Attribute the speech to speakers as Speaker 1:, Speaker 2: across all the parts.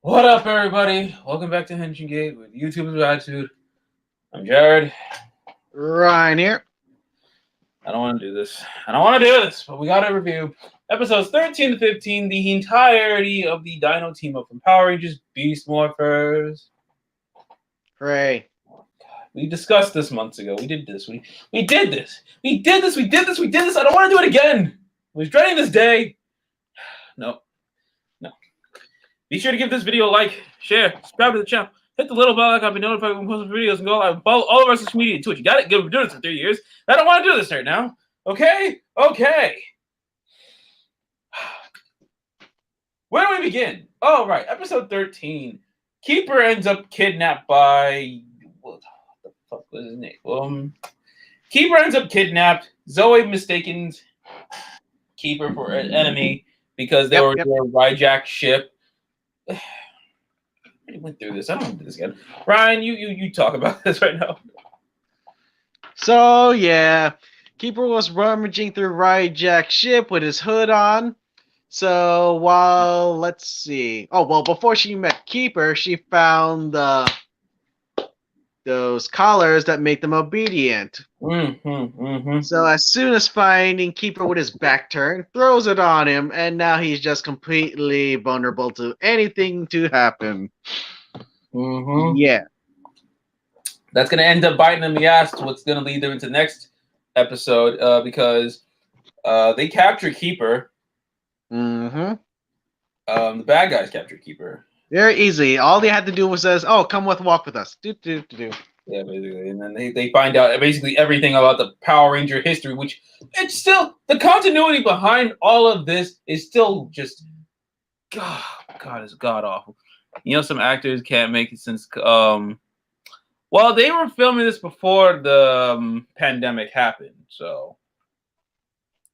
Speaker 1: What up, everybody? Welcome back to Henshin Gate with YouTube's Attitude. I'm Jared.
Speaker 2: Ryan here.
Speaker 1: I don't want to do this. I don't want to do this, but we got to review episodes 13 to 15, the entirety of the Dino team up from Power Rangers Beast Morphers.
Speaker 2: Hooray.
Speaker 1: We discussed this months ago. We did this. We did this. We did this. We did this. We did this. I don't want to do it again. I was dreading this day. No. No. Be sure to give this video a like, share, subscribe to the channel. Hit the little bell icon to be notified when we post videos and go live and follow all of our social media and Twitch. You got it? Good. We're doing this for 3 years. I don't want to do this right now. Okay? Okay. Where do we begin? Oh, right. Episode 13. Keeper ends up kidnapped by... What the fuck was his name? Keeper ends up kidnapped. Zoe mistakens Keeper for an enemy because they were in a hijacked ship. I went through this. I don't want to do this again. Ryan, you talk about this right now.
Speaker 2: So, yeah. Keeper was rummaging through Ryjack's ship with his hood on. So, let's see. Oh, well, before she met Keeper, she found those collars that make them obedient. So, as soon as finding Keeper with his back turned, throws it on him, and now he's just completely vulnerable to anything to happen. Yeah.
Speaker 1: That's going to end up biting them in the ass. What's going to lead them into the next episode because they capture Keeper.
Speaker 2: Mm-hmm.
Speaker 1: The bad guys capture Keeper.
Speaker 2: Very easy. All they had to do was says, "Oh, come walk with us." Do.
Speaker 1: Yeah, basically, and then they find out basically everything about the Power Ranger history, which it's still the continuity behind all of this is still just God is god awful. You know, some actors can't make it since well, they were filming this before the pandemic happened, so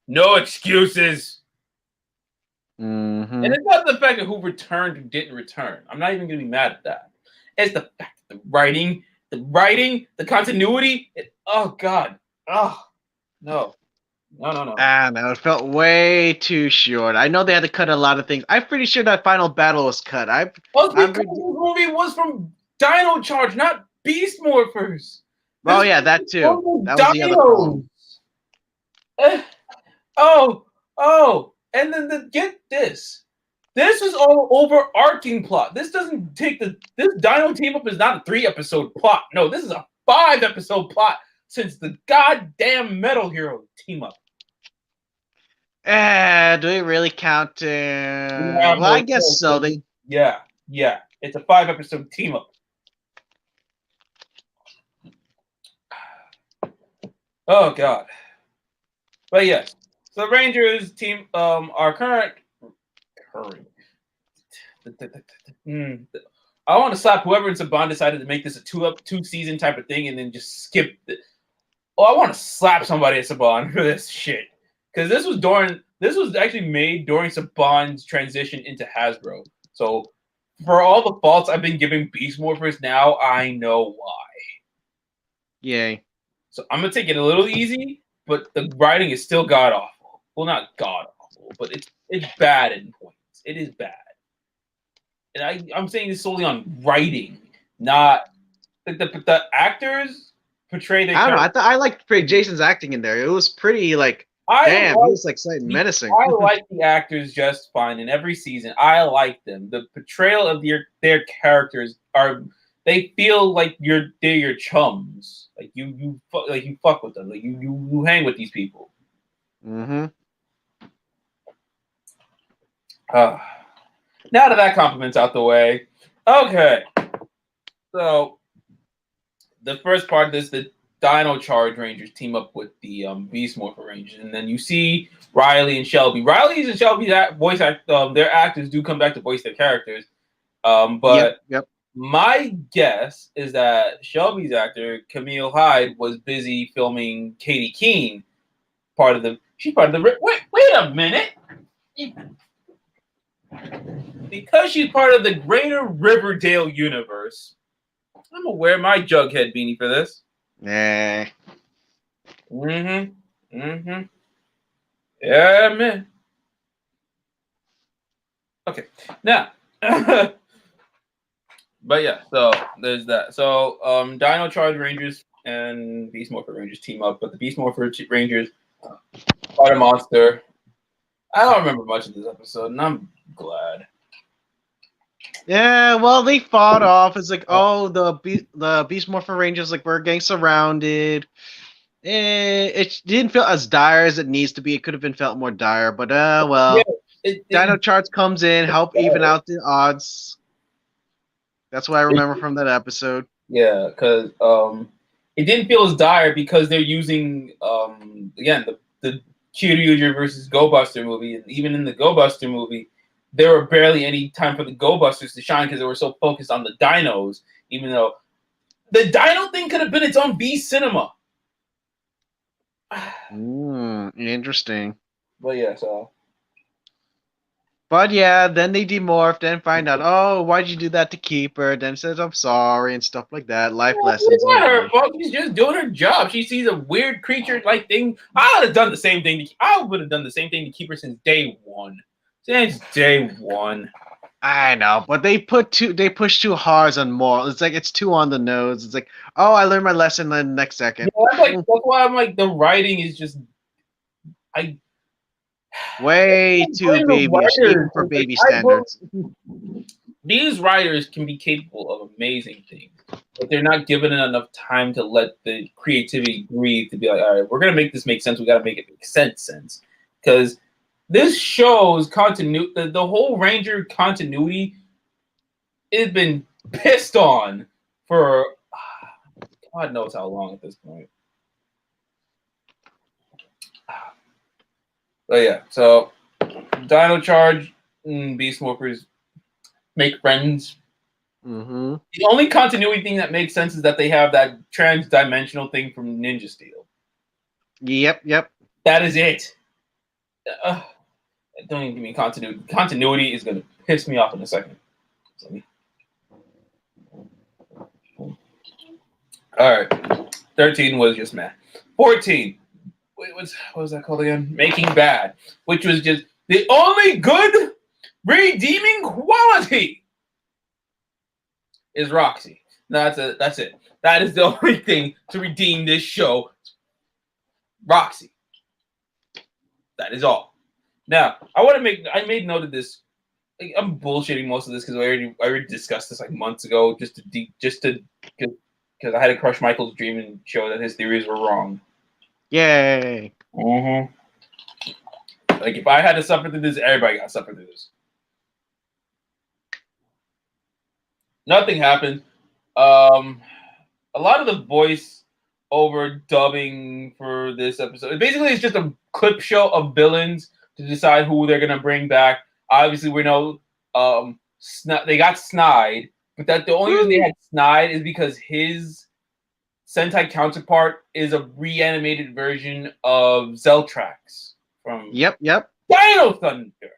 Speaker 1: no excuses.
Speaker 2: Mm-hmm.
Speaker 1: And it's not the fact that who returned or didn't return. I'm not even going to be mad at that. It's the fact that the writing, the continuity. Oh God, oh no.
Speaker 2: Ah, no, it felt way too short. I know they had to cut a lot of things. I'm pretty sure that final battle was cut.
Speaker 1: Well, because the movie was from Dino Charge, not Beast Morphers.
Speaker 2: Oh yeah, that too. That was the other problem.
Speaker 1: And then get this. This is all overarching plot. This doesn't take this Dino team up is not a 3-episode plot. No, this is a 5-episode plot since the goddamn Metal Hero team up.
Speaker 2: Do we really count? Well, I guess so.
Speaker 1: Yeah. It's a 5-episode team up. Oh God. But yes, so the Rangers team are current. I want to slap whoever in Saban decided to make this a 2-season type of thing and then just skip it. Oh, I want to slap somebody at Saban for this shit. Because this was actually made during Saban's transition into Hasbro. So for all the faults I've been giving Beast Morphers now, I know why.
Speaker 2: Yay.
Speaker 1: So I'm gonna take it a little easy, but the writing is still god awful. Well, not god awful, but it's bad in points. It is bad. And I'm saying this solely on writing, not the actors portray their.
Speaker 2: I don't know. I liked Jason's acting in there. It was pretty damn. He was like menacing.
Speaker 1: I like the actors just fine in every season. I like them. The portrayal of their characters are. They feel like they're your chums. Like you fuck with them. Like you hang with these people.
Speaker 2: Mm-hmm.
Speaker 1: Now that compliment's out the way, okay. So the first part of this, the Dino Charge Rangers team up with the Beast Morpher Rangers, and then you see Riley and Shelby. Riley's and Shelby's voice their actors do come back to voice their characters, but
Speaker 2: Yep.
Speaker 1: My guess is that Shelby's actor Camille Hyde was busy filming Katie Keene. She's part of the. Wait a minute. Because she's part of the greater Riverdale universe, I'm gonna wear my Jughead beanie for this.
Speaker 2: Nah.
Speaker 1: Yeah, man. Okay, now But yeah, so there's that. So Dino Charge Rangers and Beast Morpher Rangers team up, but the Beast Morpher Rangers fight a monster. I don't remember much of this episode, and I'm glad.
Speaker 2: Yeah, well, they fought off. It's like, oh, the Beast Morpher Rangers, like, we're getting surrounded. It didn't feel as dire as it needs to be. It could have been felt more dire, but well.
Speaker 1: Yeah,
Speaker 2: Dino Charge comes in, help even out the odds. That's what I remember from that episode.
Speaker 1: Yeah, because it didn't feel as dire because they're using again the Kyryuger versus Go Buster movie, and even in the Go Buster movie, there were barely any time for the Go Busters to shine because they were so focused on the dinos. Even though the Dino thing could have been its own B cinema.
Speaker 2: Interesting.
Speaker 1: But yeah, so.
Speaker 2: But yeah, then they demorphed and find out, oh, why'd you do that to Keeper? Then says I'm sorry and stuff like that. Life lessons.
Speaker 1: It's not her fault. She's just doing her job. She sees a weird creature like thing. I would have done the same thing. I would have done the same thing to Keeper since day one. Since day one.
Speaker 2: I know, but they push too hard on more. It's like it's too on the nose. It's like, oh, I learned my lesson in the next second.
Speaker 1: Yeah, that's why I'm like the writing is just
Speaker 2: way too baby even for baby standards.
Speaker 1: These writers can be capable of amazing things, but they're not given enough time to let the creativity breathe to be like, all right, we're gonna make this make sense. We gotta make it make sense. Because this show's continuity, the whole Ranger continuity, has been pissed on for God knows how long at this point. But yeah, so Dino Charge and Beast Morphers make friends.
Speaker 2: Mm-hmm.
Speaker 1: The only continuity thing that makes sense is that they have that trans-dimensional thing from Ninja Steel.
Speaker 2: Yep.
Speaker 1: That is it. Don't even give me continuity. Continuity is going to piss me off in a second. All right. 13 was just meh. 14. Wait, what was that called again? Making Bad, which was just the only good redeeming quality is Roxy. That's it. That is the only thing to redeem this show. Roxy. That is all. Now, I made note of this. I'm bullshitting most of this because I already discussed this like months ago, just because I had to crush Michael's dream and show that his theories were wrong.
Speaker 2: Yay!
Speaker 1: Mm-hmm. Like if I had to suffer through this, everybody got to suffer through this. Nothing happened. A lot of the voice over dubbing for this episode, basically, it's just a clip show of villains to decide who they're gonna bring back. Obviously, we know they got Snide, but that the only reason they had Snide is because his Sentai counterpart is a reanimated version of Zeltrax from
Speaker 2: Yep.
Speaker 1: Dino Thunder.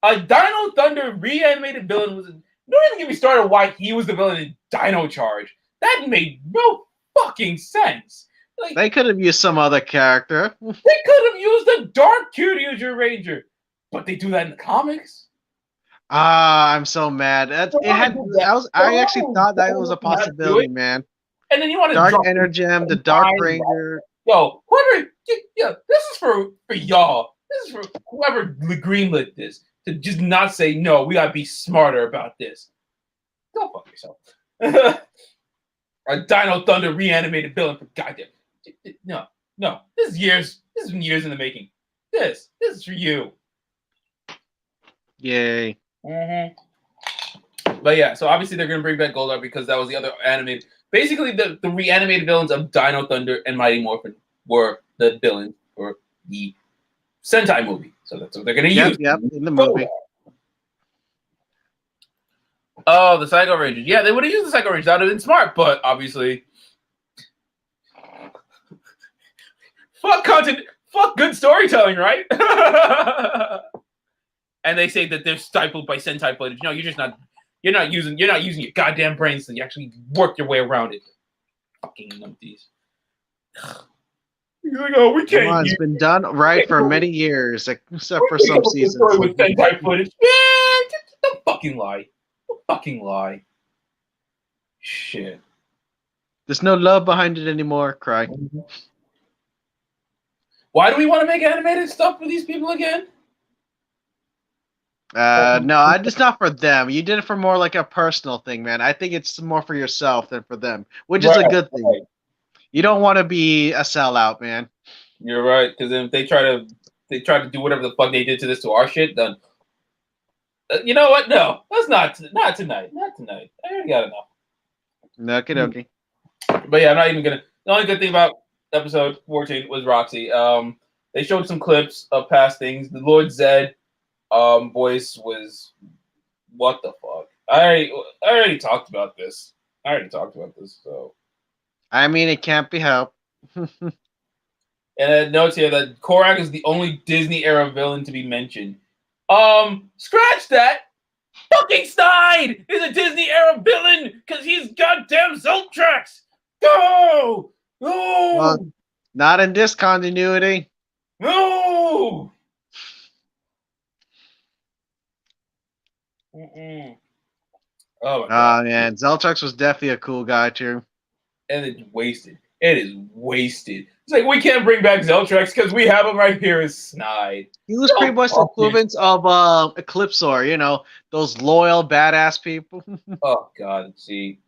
Speaker 1: A Dino Thunder reanimated villain was. Don't even get me started why he was the villain in Dino Charge. That made no fucking sense. Like,
Speaker 2: they could have used some other character.
Speaker 1: They could have used a Dark Kyryuger Ranger, but they do that in the comics.
Speaker 2: I'm so mad. I actually thought that was a possibility, man.
Speaker 1: And then you want to
Speaker 2: Dark Energem, the Dark Ranger.
Speaker 1: Yo, whoever, this is for y'all. This is for whoever greenlit this to just not say no. We gotta be smarter about this. Go fuck yourself. A Dino Thunder reanimated villain for goddamn. No. This is years. This has been years in the making. This is for you.
Speaker 2: Yay.
Speaker 1: Mm-hmm. But yeah, so obviously they're gonna bring back Goldar because that was the other animated. Basically, the reanimated villains of Dino Thunder and Mighty Morphin were the villains for the Sentai movie. So that's what they're gonna use.
Speaker 2: Yep, in the movie.
Speaker 1: Oh, the Psycho Rangers. Yeah, they would have used the Psycho Rangers. That would have been smart, but obviously, fuck content, fuck good storytelling, right? And they say that they're stifled by Sentai footage. No, you're not using your goddamn brains to actually work your way around it. Fucking numpties. You're like, oh, we can't.
Speaker 2: Come on, it's been done right for many years, except for some seasons.
Speaker 1: With Sentai footage. Man, don't fucking lie. Don't fucking lie. Shit.
Speaker 2: There's no love behind it anymore. Cry.
Speaker 1: Mm-hmm. Why do we want to make animated stuff for these people again?
Speaker 2: No, it's not for them. You did it for more like a personal thing, man. I think it's more for yourself than for them, which is a good thing. Right. You don't want to be a sellout, man.
Speaker 1: You're right, because if they try to do whatever the fuck they did to this to our shit, then you know what? No, that's not tonight. Not tonight. I already got enough.
Speaker 2: Okie dokie.
Speaker 1: But yeah, I'm not even gonna. The only good thing about episode 14 was Roxy. They showed some clips of past things. The Lord Zed voice was what the fuck. I already talked about this. So
Speaker 2: I mean, it can't be helped.
Speaker 1: And it notes here that Korak is the only Disney era villain to be mentioned. Scratch that. Fucking Snide is a Disney era villain because he's goddamn Zoltrax. Go! No!
Speaker 2: Well, not in this continuity.
Speaker 1: No! Mm-mm. Oh my god.
Speaker 2: Man, Zoltrax was definitely a cool guy too.
Speaker 1: And it's wasted. It is wasted. It's like we can't bring back Zoltrax because we have him right here as Snide.
Speaker 2: He was pretty much the equivalent of Eclipsor, you know, those loyal, badass people.
Speaker 1: Oh god, see.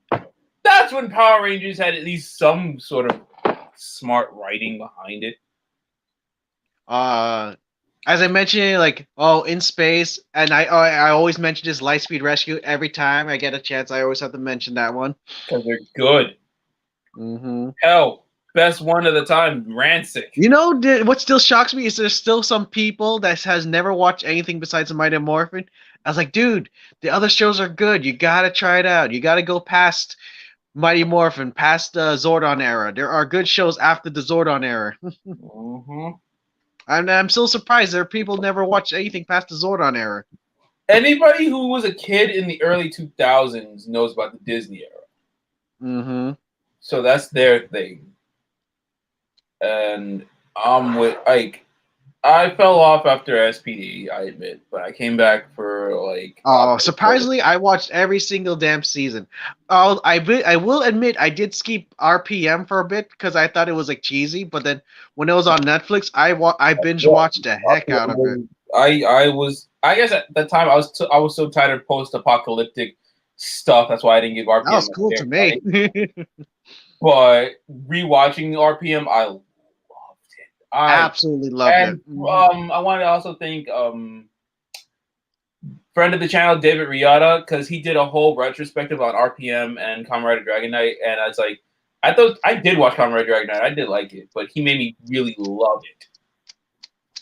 Speaker 1: That's when Power Rangers had at least some sort of smart writing behind it.
Speaker 2: As I mentioned, like, in space, and I always mention this Lightspeed Rescue every time I get a chance. I always have to mention that one.
Speaker 1: Because they're good.
Speaker 2: Mm-hmm.
Speaker 1: Hell, best one of the time, Rancic.
Speaker 2: You know, what still shocks me is there's still some people that has never watched anything besides Mighty Morphin. I was like, dude, the other shows are good. You gotta try it out. You gotta go past Mighty Morphin, past the Zordon era. There are good shows after the Zordon era.
Speaker 1: Mm-hmm.
Speaker 2: I'm still surprised there are people who never watched anything past the Zordon era.
Speaker 1: Anybody who was a kid in the early 2000s knows about the Disney era.
Speaker 2: Mm-hmm.
Speaker 1: So that's their thing. And I'm with Ike. I fell off after SPD, I admit, but I came back for like.
Speaker 2: Oh, surprisingly, I watched every single damn season. I will admit I did skip RPM for a bit because I thought it was like cheesy, but then when it was on Netflix, I binge watched the heck out of it.
Speaker 1: I guess at the time I was so tired of post-apocalyptic stuff. That's why I didn't give RPM.
Speaker 2: That was cool to me.
Speaker 1: But rewatching RPM, I loved it. I
Speaker 2: absolutely loved it.
Speaker 1: I want to also thank friend of the channel David Riata because he did a whole retrospective on RPM and Kamen Rider Dragon Knight, and I was like, I thought I did watch Kamen Rider Dragon Knight. I did like it, but he made me really love it.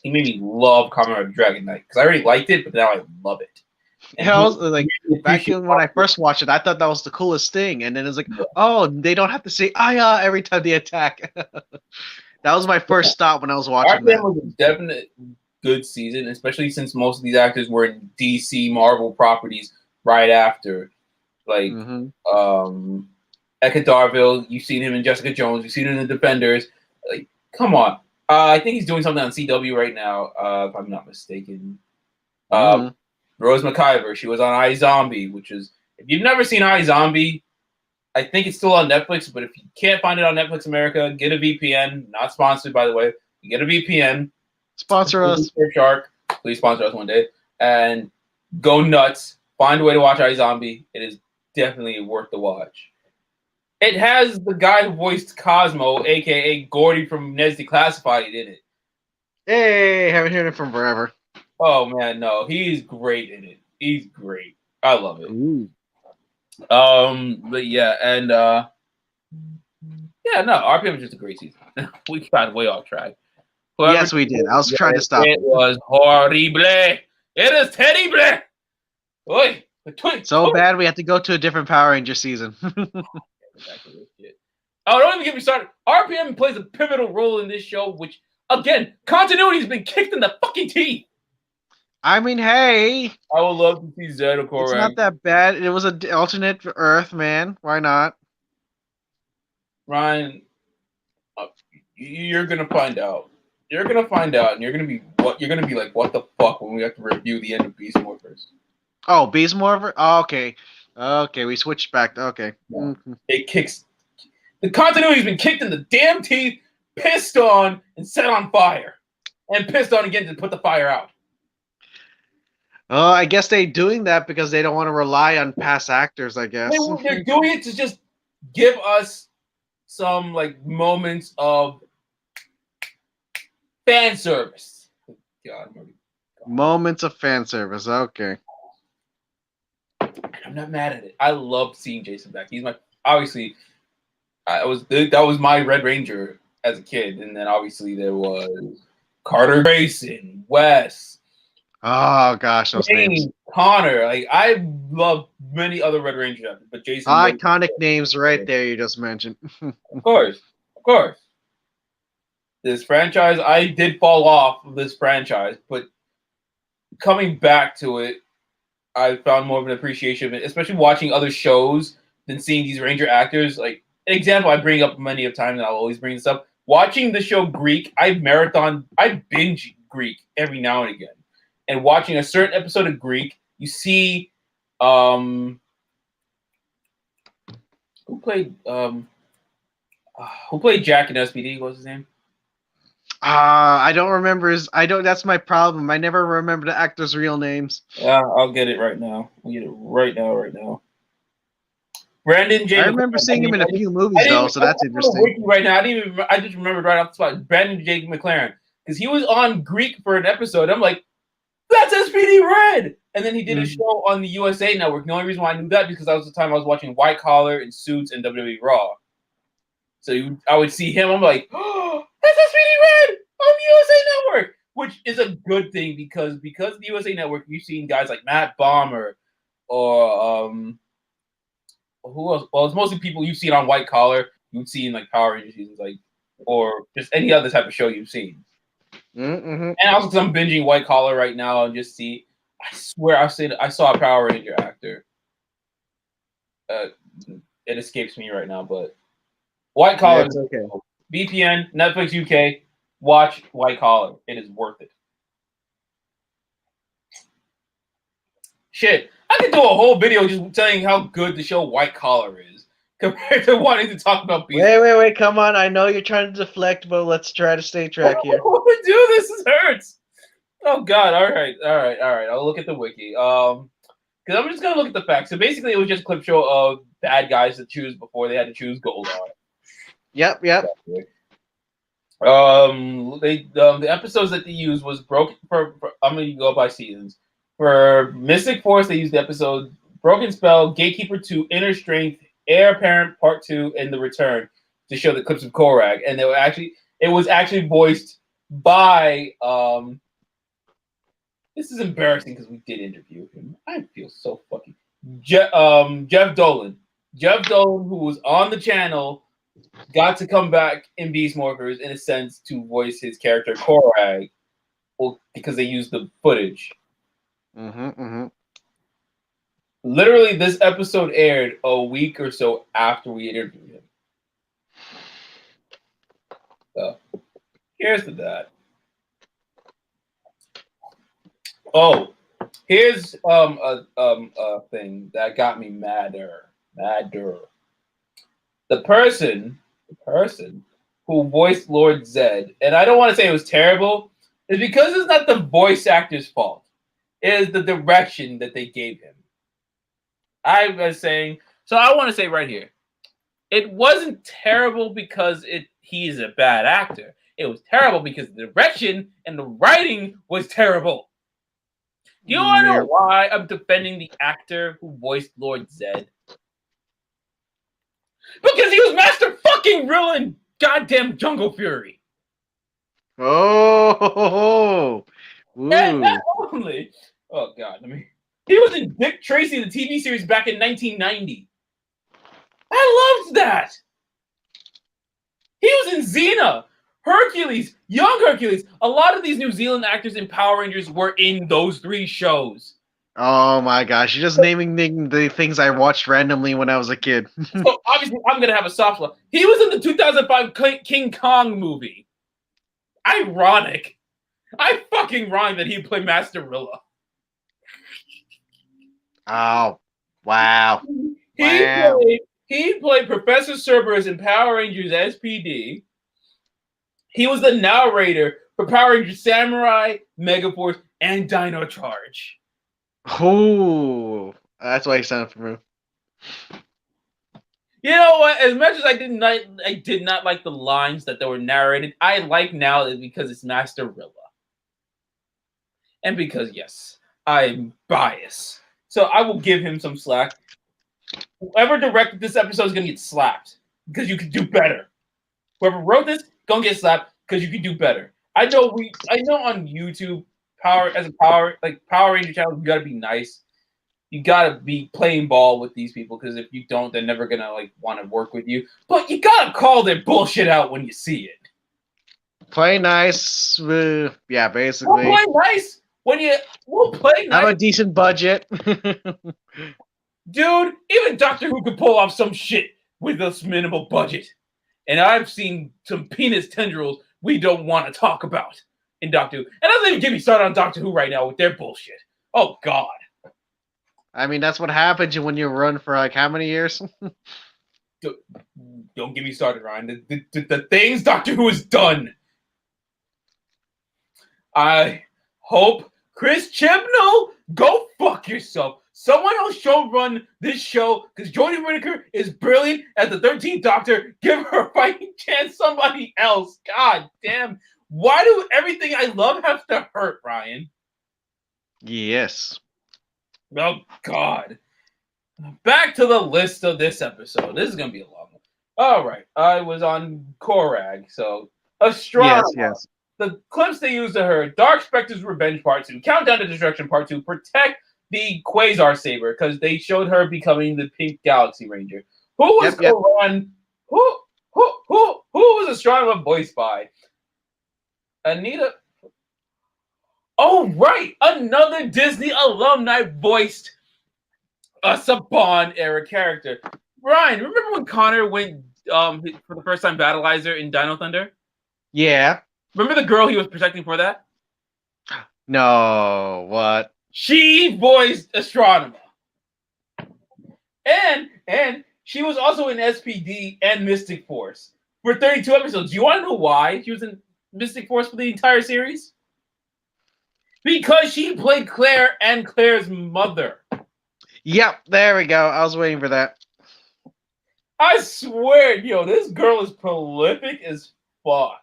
Speaker 1: He made me love Kamen Rider Dragon Knight because I already liked it, but now I love it.
Speaker 2: Yeah, I was like back when I first watched it, I thought that was the coolest thing, and then it's like, oh, they don't have to say "aya" every time they attack. That was my first stop when I was watching that.
Speaker 1: Was a definite good season, especially since most of these actors were in DC Marvel properties right after, like Eka Darville. You've seen him in Jessica Jones. You've seen him in the Defenders. Like, come on. I think he's doing something on CW right now, if I'm not mistaken. Rose McIver, she was on iZombie, which is, if you've never seen iZombie, I think it's still on Netflix, but if you can't find it on Netflix America, get a VPN. Not sponsored, by the way. You get a VPN.
Speaker 2: Sponsor us.
Speaker 1: Shark. Please sponsor us one day. And go nuts. Find a way to watch iZombie. It is definitely worth the watch. It has the guy who voiced Cosmo, a.k.a. Gordy from Ned's Declassified, in it.
Speaker 2: Hey, haven't heard it from forever.
Speaker 1: Oh, man, no. He's great in it. He's great. I love it.
Speaker 2: Ooh.
Speaker 1: But yeah, and RPM was just a great season. We got way off track.
Speaker 2: Yes, we did. I was trying to stop
Speaker 1: it. It was horrible. It is terrible. Oy,
Speaker 2: so bad we have to go to a different Power Ranger season.
Speaker 1: Oh, don't even get me started. RPM plays a pivotal role in this show, which, again, continuity's been kicked in the fucking teeth.
Speaker 2: I mean, hey.
Speaker 1: I would love to see Zed or Korak.
Speaker 2: It's not that bad. It was an alternate Earth, man. Why not?
Speaker 1: Ryan, you're gonna find out. You're gonna find out, and you're gonna be like, what the fuck, when we have to review the end of Beast Morphers.
Speaker 2: Oh, Beast Morpher? Oh, okay. Okay, we switched back. Okay.
Speaker 1: No. It kicks. The continuity's been kicked in the damn teeth, pissed on, and set on fire. And pissed on again to put the fire out.
Speaker 2: Oh, I guess they're doing that because they don't want to rely on past actors, I guess.
Speaker 1: They're doing it to just give us some like moments of fan service. God,
Speaker 2: Moments of fan service. Okay.
Speaker 1: I'm not mad at it. I love seeing Jason back. He's my obviously. That was my Red Ranger as a kid, and then obviously there was Carter Grayson, Wes,
Speaker 2: Oh gosh, those names.
Speaker 1: Connor. Like I love many other Red Rangers, but Jason.
Speaker 2: Iconic names right there you just mentioned.
Speaker 1: Of course. This franchise, I did fall off of this franchise, but coming back to it, I found more of an appreciation of it, especially watching other shows than seeing these Ranger actors. Like an example I bring up many of times, and I'll always bring this up. Watching the show Greek, I binge Greek every now and again. And watching a certain episode of Greek, you see who played Jack in SPD? What's his name?
Speaker 2: I don't remember that's my problem. I never remember the actors' real names.
Speaker 1: Yeah, I'll get it right now. I'll get it right now. Brandon J.
Speaker 2: I remember seeing him in a few movies though, so that's interesting.
Speaker 1: Right now, I just remembered right off the spot. Brandon J. McLaren, because he was on Greek for an episode. I'm like, that's SPD Red. And then he did a show on the USA Network. The only reason why I knew that because that was the time I was watching White Collar and Suits and WWE Raw. So I would see him. I'm like, oh, that's SPD Red on the USA Network, which is a good thing because of the USA Network, you've seen guys like Matt Bomber or who else? Well, it's mostly people you've seen on White Collar. You've seen like Power Rangers seasons, like or just any other type of show you've seen.
Speaker 2: Mm-hmm.
Speaker 1: And also, because I'm binging White Collar right now, and just see. I swear, I saw a Power Ranger actor. It escapes me right now, but White Collar.
Speaker 2: Yeah, okay.
Speaker 1: VPN, Netflix UK. Watch White Collar. It is worth it. Shit, I could do a whole video just telling how good the show White Collar is compared to wanting to talk about Beast.
Speaker 2: Wait, come on. I know you're trying to deflect, but let's try to stay track here.
Speaker 1: I want to do this. This hurts. Oh God! All right. I'll look at the wiki. Because I'm just gonna look at the facts. So basically, it was just a clip show of bad guys to choose before they had to choose Goldar.
Speaker 2: Yep.
Speaker 1: The episodes that they used was broken. I'm gonna go by seasons. For Mystic Force, they used the episode Broken Spell, Gatekeeper 2, Inner Strength, Heir Apparent Part 2, and The Return to show the clips of Korag. And it was actually voiced by this is embarrassing because we did interview him. I feel so fucking Jeff Dolan. Jeff Dolan, who was on the channel, got to come back in Beast Morphers in a sense to voice his character Korag, because they used the footage. Literally, this episode aired a week or so after we interviewed him. So, here's to that. Oh, here's a thing that got me madder. The person who voiced Lord Zed, and I don't want to say it was terrible, is because it's not the voice actor's fault. It is the direction that they gave him. I was saying, so I want to say right here, it wasn't terrible because he's a bad actor. It was terrible because the direction and the writing was terrible. Do you want to know why I'm defending the actor who voiced Lord Zed? Because he was Master fucking Rill goddamn Jungle Fury.
Speaker 2: Oh.
Speaker 1: And not only, oh God, he was in Dick Tracy, the TV series back in 1990. I loved that. He was in Xena, Hercules, Young Hercules. A lot of these New Zealand actors in Power Rangers were in those 3 shows.
Speaker 2: Oh my gosh, you're just naming the things I watched randomly when I was a kid.
Speaker 1: So obviously, I'm going to have a soft spot. He was in the 2005 King Kong movie. Ironic. I fucking rhyme that he played Master Rilla.
Speaker 2: Oh. Wow.
Speaker 1: He
Speaker 2: Wow.
Speaker 1: played Professor Cerberus in Power Rangers SPD. He was the narrator for Power Rangers Samurai, Megaforce, and Dino Charge.
Speaker 2: Ooh, that's why he sounded familiar.
Speaker 1: You know what? As much as I did not like the lines that they were narrated, I like now because it's Master Rilla. And because, yes, I'm biased. So I will give him some slack. Whoever directed this episode is going to get slapped because you could do better. Whoever wrote this, going to get slapped because you could do better. I know on YouTube, Power Ranger channel, you got to be nice. You got to be playing ball with these people because if you don't, they're never going to want to work with you. But you got to call their bullshit out when you see it.
Speaker 2: Play nice. Yeah, basically.
Speaker 1: We'll play nice we'll play nice.
Speaker 2: Have a decent budget.
Speaker 1: Dude, even Doctor Who could pull off some shit with this minimal budget. And I've seen some penis tendrils we don't want to talk about in Doctor Who. And doesn't even get me started on Doctor Who right now with their bullshit. Oh, God.
Speaker 2: I mean, that's what happens when you run for how many years?
Speaker 1: Don't get me started, Ryan. The things Doctor Who has done. I hope Chris Chibnall, go fuck yourself. Someone else show run this show because Jodie Whittaker is brilliant as the 13th Doctor. Give her a fighting chance. Somebody else. God damn. Why do everything I love have to hurt, Ryan?
Speaker 2: Yes.
Speaker 1: Oh, God. Back to the list of this episode. This is going to be a long one. All right. I was on Korag, so Astronomer.
Speaker 2: Yes.
Speaker 1: The clips they used of her, Dark Spectre's Revenge Part 2, Countdown to Destruction Part 2, Protect the Quasar Saber, because they showed her becoming the Pink Galaxy Ranger. Who was Koran? Who was Astronomer voiced by? Anita. Oh, right. Another Disney alumni voiced a Saban era character. Ryan, remember when Connor went for the first time Battleizer in Dino Thunder?
Speaker 2: Yeah.
Speaker 1: Remember the girl he was protecting for that?
Speaker 2: No, what?
Speaker 1: She voiced Astronomer. And she was also in SPD and Mystic Force for 32 episodes. Do you want to know why she was in Mystic Force for the entire series? Because she played Claire and Claire's mother.
Speaker 2: Yep, there we go. I was waiting for that.
Speaker 1: I swear, this girl is prolific as fuck.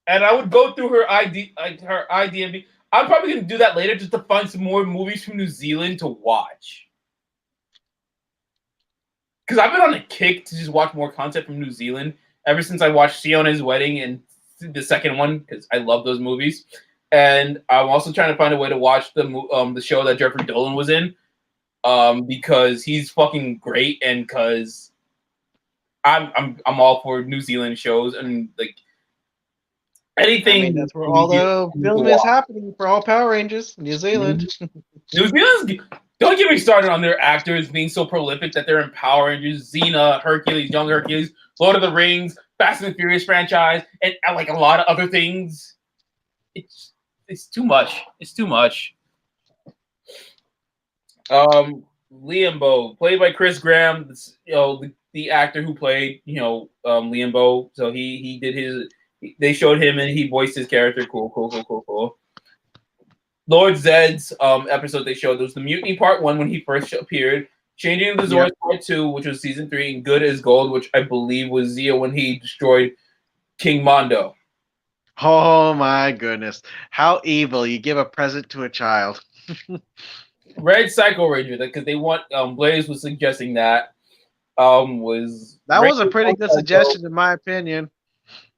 Speaker 1: And I would go through her IDMB. I'm probably going to do that later just to find some more movies from New Zealand to watch. Because I've been on a kick to just watch more content from New Zealand ever since I watched Siona's Wedding and the second one, because I love those movies. And I'm also trying to find a way to watch the show that Jeffrey Dolan was in, because he's fucking great, and because I'm all for New Zealand shows and anything.
Speaker 2: I mean, that's where all the film is happening for all Power Rangers, New Zealand.
Speaker 1: New Zealand's, don't get me started on their actors being so prolific that they're in Power Rangers, Xena, Hercules, Young Hercules, Lord of the Rings, Fast and Furious franchise, and a lot of other things. It's too much. It's too much. Liambo, played by Chris Graham, the actor who played Liambo. So he did his. They showed him and he voiced his character. Cool. Lord Zed's episode they showed, there was the Mutiny Part 1 when he first appeared, Changing the Zords Part 2, which was Season 3, and Good as Gold, which I believe was Zeo when he destroyed King Mondo.
Speaker 2: Oh my goodness. How evil. You give a present to a child.
Speaker 1: Red Psycho Ranger, because they want, Blaze was suggesting that. Was
Speaker 2: a pretty good suggestion in my opinion.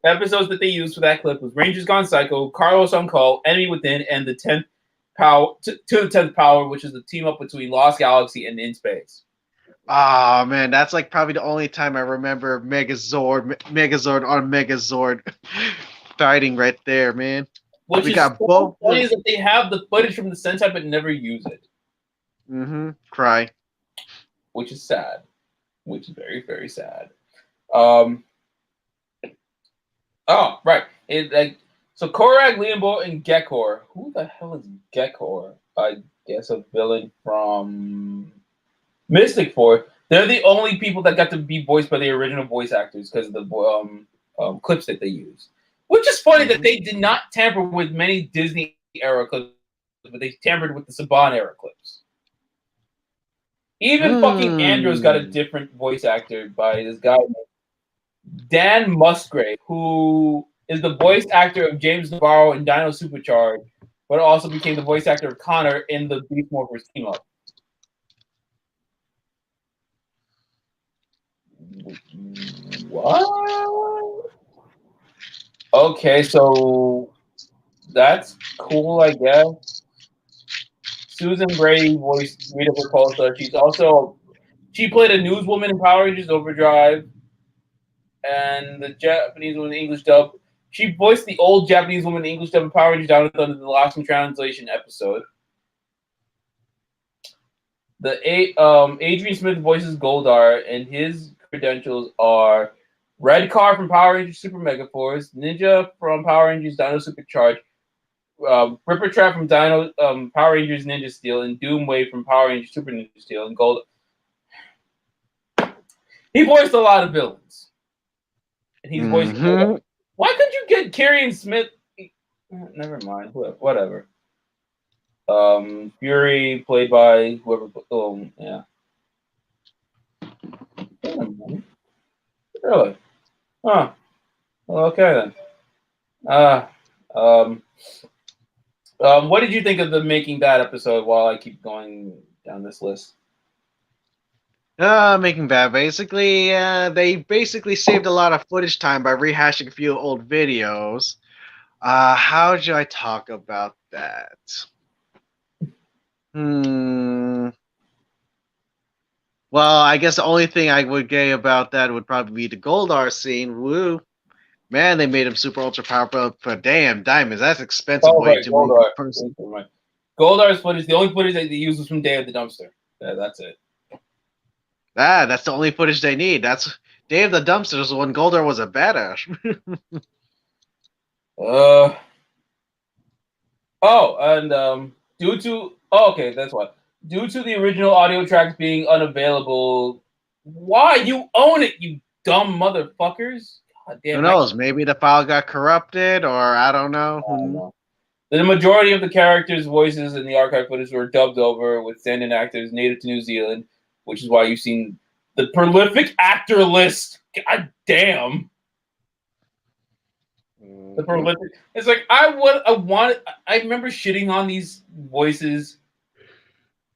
Speaker 1: Episodes that they used for that clip was Rangers Gone Psycho, Carlos on Call, Enemy Within, and the 10th Power to the 10th Power, which is the team up between Lost Galaxy and In Space.
Speaker 2: Oh man, that's probably the only time I remember Megazord on Megazord fighting right there, man.
Speaker 1: Which is so funny is that they have the footage from the Sentai but never use it.
Speaker 2: Cry.
Speaker 1: Which is sad. Which is very, very sad. Oh, right. So Korag, Liambo, and Gekor. Who the hell is Gekor? I guess, a villain from Mystic Force. They're the only people that got to be voiced by the original voice actors because of the clips that they use. Which is funny that they did not tamper with many Disney era clips, but they tampered with the Saban era clips. Even fucking Andros got a different voice actor by this guy named Dan Musgrave, who is the voice actor of James Navarro in Dino Supercharged, but also became the voice actor of Connor in the Beast Morphers team up. What? Okay, so that's cool, I guess. Susan Brady voiced Rita Repulsa. She played a newswoman in Power Rangers Overdrive, and the Japanese woman in English dub. She voiced the old Japanese woman in English dub in Power Rangers Down Under the Lost in Translation episode. Adrian Smith voices Goldar, and his credentials are Red Car from Power Rangers Super Mega Force, Ninja from Power Rangers Dino Supercharged, Ripper Trap from Dino Power Rangers Ninja Steel, and Doomwave from Power Rangers Super Ninja Steel, and Gold. He voiced a lot of villains, and he's voiced. Why could you get Carrie and Smith? Never mind. Whatever. Fury played by whoever. Yeah. Really? Huh. Well, okay then. What did you think of the Making Bad episode? While I keep going down this list.
Speaker 2: Making Bad. Basically, they basically saved a lot of footage time by rehashing a few old videos. How should I talk about that? Well, I guess the only thing I would say about that would probably be the Goldar scene. Woo. Man, they made him super ultra powerful, but damn, diamonds, that's expensive way to make a person.
Speaker 1: Goldar's footage, the only footage that they use was from Day of the Dumpster. Yeah, that's it.
Speaker 2: That's the only footage they need. That's Day of the Dumpster was when Goldar was a badass.
Speaker 1: That's why. Due to the original audio tracks being unavailable, why you own it, you dumb motherfuckers?
Speaker 2: God damn. Who knows? Maybe the file got corrupted, or I don't know.
Speaker 1: The majority of the characters' voices in the archive footage were dubbed over with stand-in actors native to New Zealand, which is why you've seen the prolific actor list. God damn. The prolific. It's like I remember shitting on these voices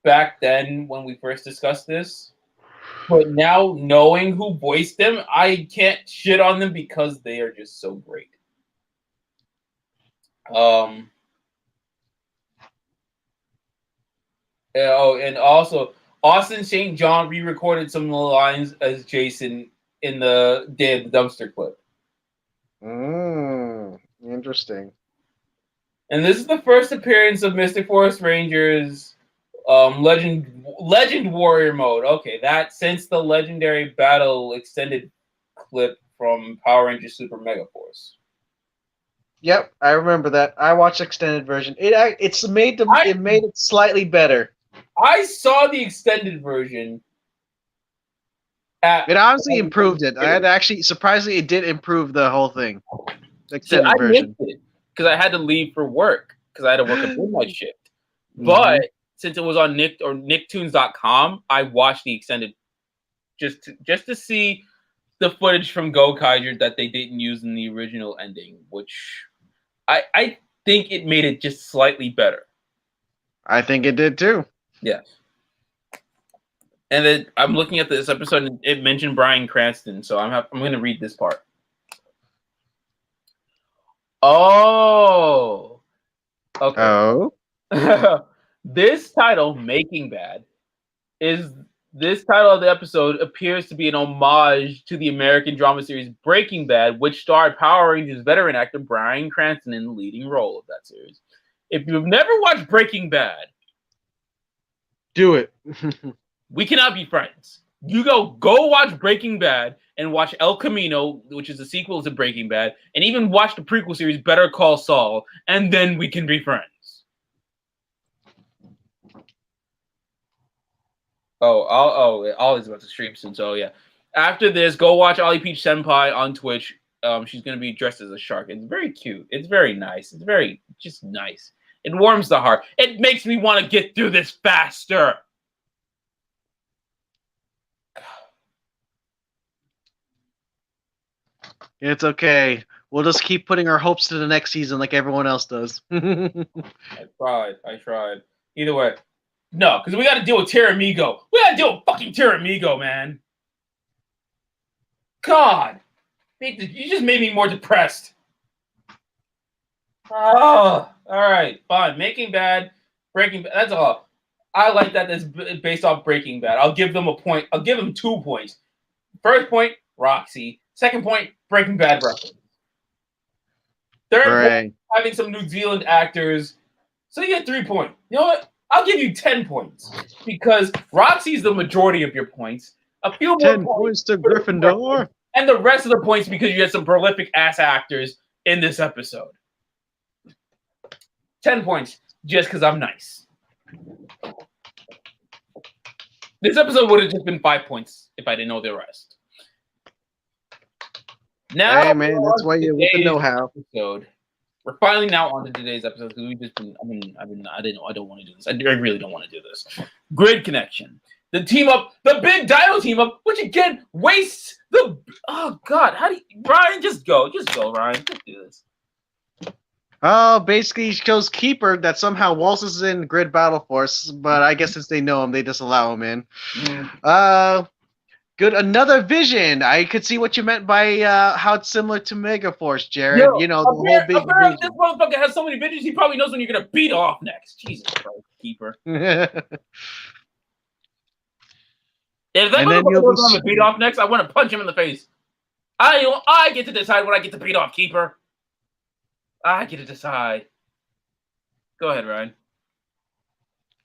Speaker 1: back then when we first discussed this. But now knowing who voiced them, I can't shit on them because they are just so great. And also Austin St. John re-recorded some of the lines as Jason in the Day of the Dumpster clip.
Speaker 2: Interesting.
Speaker 1: And this is the first appearance of Mystic Forest Rangers Legend Warrior mode. Okay, that since the Legendary Battle extended clip from Power Rangers Super Mega Force.
Speaker 2: Yep, I remember that. I watched extended version. It made it slightly better.
Speaker 1: I saw the extended version.
Speaker 2: It honestly improved it. Surprisingly, it did improve the whole thing. The extended version.
Speaker 1: Missed it because I had to leave for work because I had to work a midnight shift. But since it was on Nicktoons.com, I watched the extended just to see the footage from Gokaiger that they didn't use in the original ending, which I think it made it just slightly better.
Speaker 2: I think it did too.
Speaker 1: Yeah. And then I'm looking at this episode and it mentioned Bryan Cranston, so I'm going to read this part. Oh. Okay.
Speaker 2: Oh.
Speaker 1: This title, Making Bad, this title of the episode appears to be an homage to the American drama series Breaking Bad, which starred Power Rangers veteran actor Bryan Cranston in the leading role of that series. If you've never watched Breaking Bad,
Speaker 2: do it.
Speaker 1: We cannot be friends. You go watch Breaking Bad and watch El Camino, which is a sequel to Breaking Bad, and even watch the prequel series Better Call Saul, and then we can be friends. Ollie's about to stream soon. So yeah, after this, go watch Ollie Peach Senpai on Twitch. She's gonna be dressed as a shark. It's very cute. It's very nice. It's very just nice. It warms the heart. It makes me want to get through this faster.
Speaker 2: It's okay. We'll just keep putting our hopes to the next season like everyone else does.
Speaker 1: I tried. Either way. No, because we got to deal with Terramigo. We got to deal with fucking Terramigo, man. God. You just made me more depressed. Oh, all right. Fine. Making Bad, Breaking Bad. That's all. I like that. That's based off Breaking Bad. I'll give them a point. I'll give them 2 points. First point, Roxy. Second point, Breaking Bad reference. Third point, having some New Zealand actors. So you get 3 points. You know what? I'll give you 10 points because Roxy's the majority of your points. A few more
Speaker 2: 10 points to Gryffindor.
Speaker 1: And the rest of the points because you had some prolific ass actors in this episode. 10 points just because I'm nice. This episode would have just been 5 points if I didn't know the rest. Now,
Speaker 2: hey man, that's why you're with the know-how.
Speaker 1: Episode. We're finally now on to today's episode because we've just been. I don't want to do this. I really don't want to do this. Grid connection. The team up, the big Dino team up, which again wastes the. Oh God, how do you, Ryan? Just go, Ryan. Just do this.
Speaker 2: Oh, basically, he shows Keeper that somehow waltzes in Grid Battle Force, but I guess since they know him, they just allow him in. Good. Another vision. I could see what you meant by how it's similar to Megaforce, Jared.
Speaker 1: Yo,
Speaker 2: you know, the whole big
Speaker 1: vision. This motherfucker has so many visions, he probably knows when you're going to beat off next. Jesus Christ, Keeper. If that motherfucker knows I'm going to beat off next, I want to punch him in the face. I get to decide when I get to beat off, Keeper. I get to decide. Go ahead, Ryan.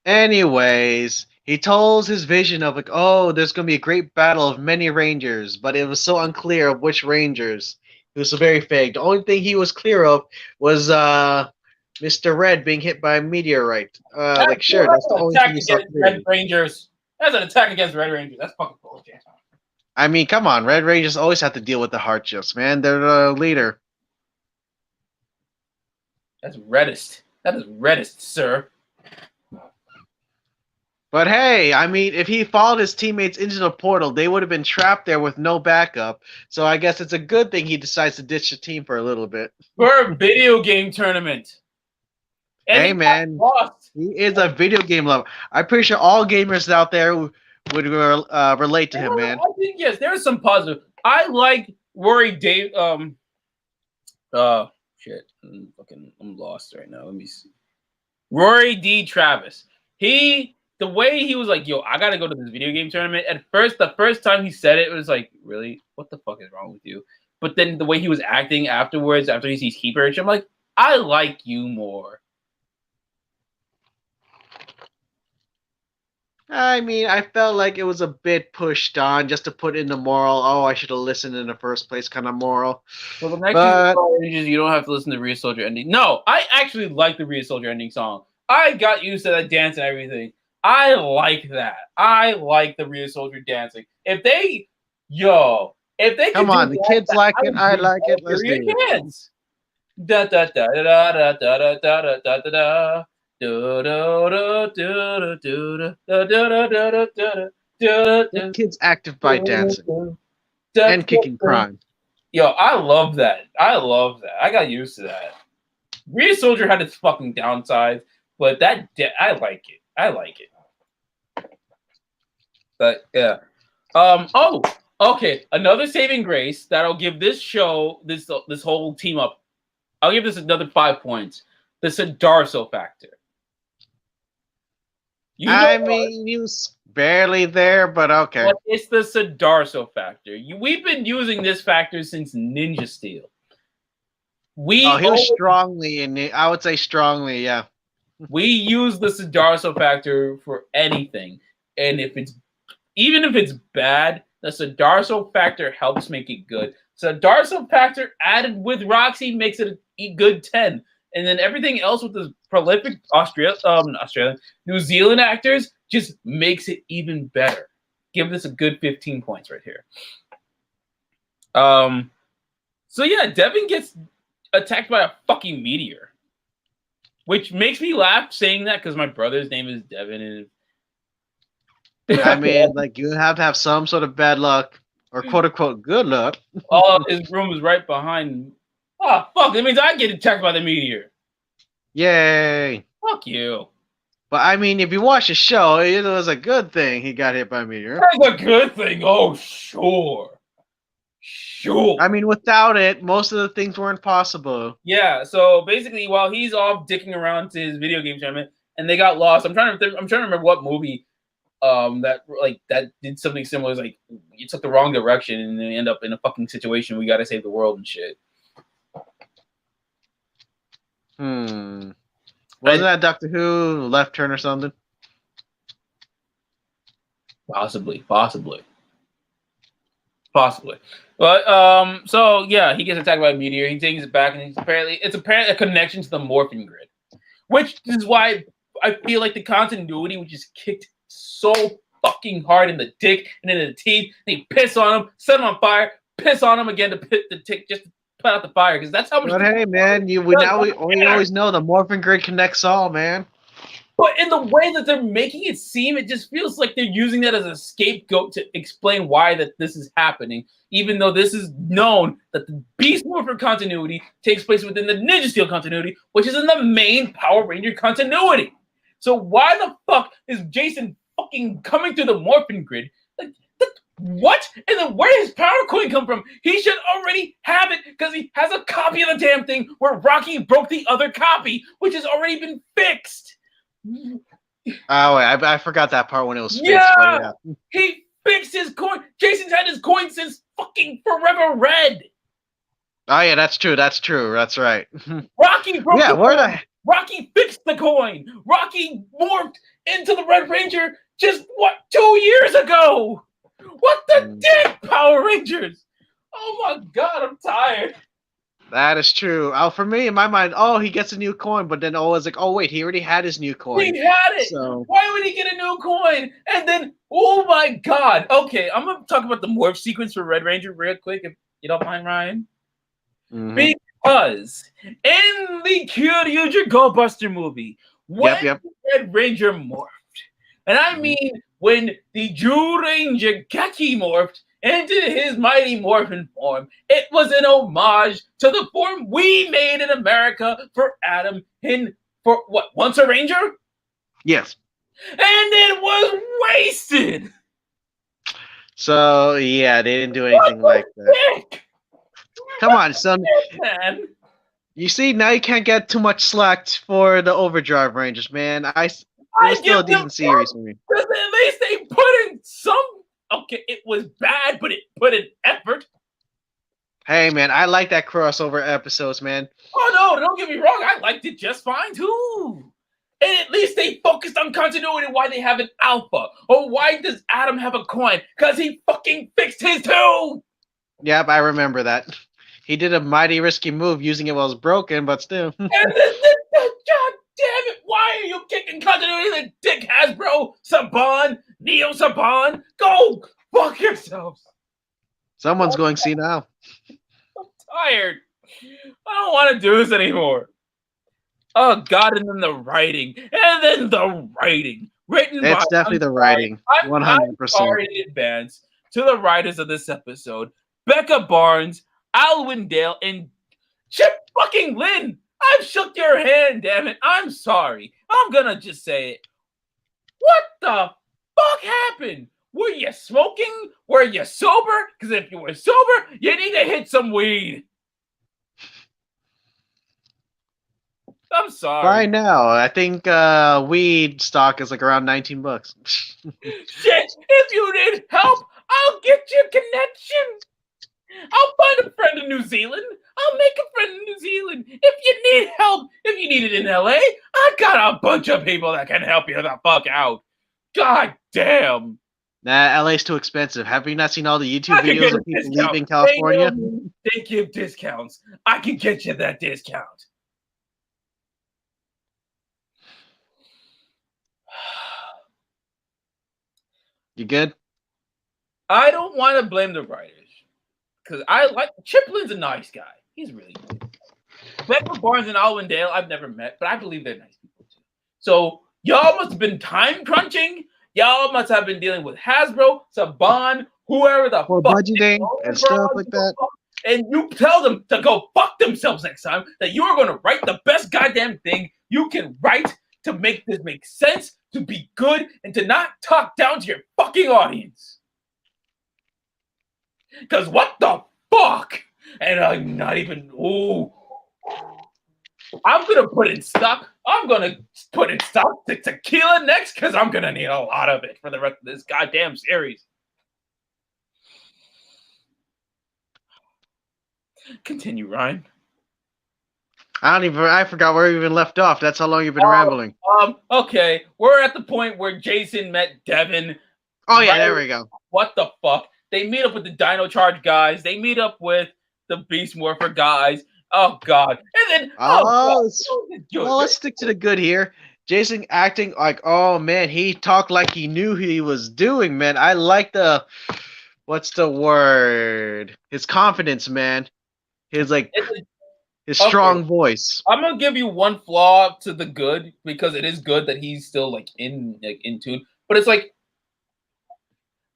Speaker 2: Anyways, he told his vision of like, oh, there's going to be a great battle of many Rangers, but it was so unclear of which Rangers. It was so very vague. The only thing he was clear of was Mr. Red being hit by a meteorite. That's the only thing he saw clear.
Speaker 1: Red Rangers. That's an attack against Red Rangers. That's fucking bullshit.
Speaker 2: I mean, come on. Red Rangers always have to deal with the hardships, man. They're the leader.
Speaker 1: That's reddest. That is reddest, sir.
Speaker 2: But hey, I mean, if he followed his teammates into the portal, they would have been trapped there with no backup. So I guess it's a good thing he decides to ditch the team for a little bit.
Speaker 1: For a video game tournament.
Speaker 2: And hey, man, he is a video game lover. I'm pretty sure all gamers out there would relate to him, man.
Speaker 1: I think, yes, there's some positive. I like Rory Dave. Shit. I'm lost right now. Let me see. Rory D. Travis. The way he was like, yo, I gotta go to this video game tournament. At first, the first time he said it, it was like, really? What the fuck is wrong with you? But then the way he was acting afterwards, after he sees Keeper, I'm like, I like you more.
Speaker 2: I mean, I felt like it was a bit pushed on just to put in the moral, oh, I should have listened in the first place kind of moral.
Speaker 1: Well, the next Rangers, you don't have to listen to Real Soldier ending. No, I actually like the Real Soldier ending song. I got used to that dance and everything. I like that. I like the Real Soldier dancing. If they
Speaker 2: come on, the kids like it, I like it. Let's do it.
Speaker 1: Da da da da da da da da da da da.
Speaker 2: The kids active by dancing and kicking crime.
Speaker 1: Yo, I love that. I got used to that. Real Soldier had its fucking downsides, but I like it. But yeah. Okay. Another saving grace that'll give this show this whole team up. I'll give this another 5 points. The Sidarso factor.
Speaker 2: I mean, he was barely there, but okay. But
Speaker 1: it's the Sidarso factor. We've been using this factor since Ninja Steel.
Speaker 2: He was strongly in it. I would say strongly, yeah.
Speaker 1: We use the Sidarso factor for anything, and even if it's bad, the Sidarso factor helps make it good. Sidarso factor added with Roxy makes it a good 10. And then everything else with the prolific Australian, New Zealand actors just makes it even better. Give this a good 15 points right here. So yeah, Devin gets attacked by a fucking meteor. Which makes me laugh saying that because my brother's name is Devin. And
Speaker 2: I mean, like, you have to have some sort of bad luck, or quote-unquote good luck.
Speaker 1: all of his room is right behind. Oh, fuck, that means I get attacked by the meteor.
Speaker 2: Yay!
Speaker 1: Fuck you.
Speaker 2: But, I mean, if you watch the show, it was a good thing he got hit by a meteor.
Speaker 1: That's a good thing. Oh, sure. Sure.
Speaker 2: I mean, without it, most of the things weren't possible.
Speaker 1: Yeah, so basically, while he's off dicking around to his video game tournament, and they got lost, I'm trying to remember what movie that did something similar. It's like you took the wrong direction and then end up in a fucking situation. We got to save the world and shit.
Speaker 2: Wasn't that Doctor Who Left Turn or something?
Speaker 1: Possibly. But so yeah, he gets attacked by a meteor. He takes it back, and it's apparently a connection to the Morphin Grid, which is why I feel like the continuity was just kicked so fucking hard in the dick and in the teeth. And he piss on him, set him on fire, piss on him again to put out the fire, because that's how much.
Speaker 2: But hey, man, we always know the Morphin Grid connects all, man.
Speaker 1: But in the way that they're making it seem, it just feels like they're using that as a scapegoat to explain why that this is happening, even though this is known that the Beast Morpher continuity takes place within the Ninja Steel continuity, which is in the main Power Ranger continuity. So why the fuck is Jason fucking coming through the Morphin Grid? Like, what? And then where does his power coin come from? He should already have it because he has a copy of the damn thing where Rocky broke the other copy, which has already been fixed.
Speaker 2: Oh, wait, I forgot that part when it was fixed.
Speaker 1: Yeah, he fixed his coin. Jason's had his coin since fucking Forever Red.
Speaker 2: Oh yeah, that's true. That's right.
Speaker 1: Rocky broke
Speaker 2: the
Speaker 1: coin. Rocky fixed the coin. Rocky morphed into the Red Ranger just 2 years ago. What the dick, Power Rangers? Oh my god, I'm tired.
Speaker 2: That is true. For me, in my mind, he gets a new coin, but then I was like, wait, he already had his new coin.
Speaker 1: He had it. So why would he get a new coin? And then, oh my god. Okay, I'm gonna talk about the morph sequence for Red Ranger real quick, if you don't mind, Ryan. Mm-hmm. Because in the Kyoryuger Goldbuster movie, when Red Ranger morphed, and I mean when the Ranger Geki morphed into his mighty morphin form, it was an homage to the form we made in America for Adam for what, Once a Ranger?
Speaker 2: Yes.
Speaker 1: And it was wasted.
Speaker 2: So yeah, they didn't do anything like that. Come on, son.
Speaker 1: Man.
Speaker 2: You see, now you can't get too much slack for the Overdrive Rangers, man. It was still a decent series for me.
Speaker 1: Because at least they put in some. Okay, it was bad, but it put in effort.
Speaker 2: Hey, man, I like that crossover episodes, man.
Speaker 1: Oh, no, don't get me wrong. I liked it just fine, too. And at least they focused on continuity, why they have an alpha. Or why does Adam have a coin? Because he fucking fixed his too.
Speaker 2: Yep, I remember that. He did a mighty risky move using it while it was broken, but still.
Speaker 1: And God damn it, why are you kicking continuity the dick Hasbro, Saban, Neo Saban? Go fuck yourselves.
Speaker 2: Someone's going to see now.
Speaker 1: I'm tired. I don't want to do this anymore. Oh God, and then the writing. Written
Speaker 2: it's definitely the writing. 100%.
Speaker 1: I'm sorry in advance to the writers of this episode. Becca Barnes, Alwyn Dale, and Chip fucking Lynn. I've shook your hand, damn it. I'm sorry. I'm gonna just say it. What the fuck happened? Were you smoking? Were you sober? Because if you were sober, you need to hit some weed. I'm sorry.
Speaker 2: Right now, I think weed stock is like around $19.
Speaker 1: Shit, if you need help, I'll get you a connection. I'll find a friend in New Zealand. I'll make a friend in New Zealand. If you need help, if you need it in LA, I got a bunch of people that can help you the fuck out. God damn.
Speaker 2: Nah, LA's too expensive. Have you not seen all the YouTube videos of people leaving California?
Speaker 1: They give discounts. I can get you that discount.
Speaker 2: You good?
Speaker 1: I don't want to blame the writers because I like Chiplin's a nice guy. He's really nice. Becker Barnes and Alwyn Dale, I've never met, but I believe they're nice people too. So y'all must have been time crunching. Y'all must have been dealing with Hasbro, Saban, whoever the
Speaker 2: For
Speaker 1: fuck.
Speaker 2: budgeting and stuff like that.
Speaker 1: And you tell them to go fuck themselves next time, that you are going to write the best goddamn thing you can write to make this make sense, to be good, and to not talk down to your fucking audience. Because what the fuck? And I'm not even, I'm going to put in stock. I'm going to put in stock to tequila next because I'm going to need a lot of it for the rest of this goddamn series. Continue, Ryan.
Speaker 2: I forgot where we even left off. That's how long you've been rambling.
Speaker 1: Okay. We're at the point where Jason met Devin.
Speaker 2: Oh, yeah, there we go.
Speaker 1: What the fuck? They meet up with the Dino Charge guys. They meet up with the Beast Morpher guys. Oh, God. And then,
Speaker 2: well, let's stick to the good here. Jason acting like, oh, man, he talked like he knew he was doing, man. I like the, what's the word? His confidence, man. His, his strong voice.
Speaker 1: I'm going to give you one flaw to the good, because it is good that he's still, in tune. But it's like,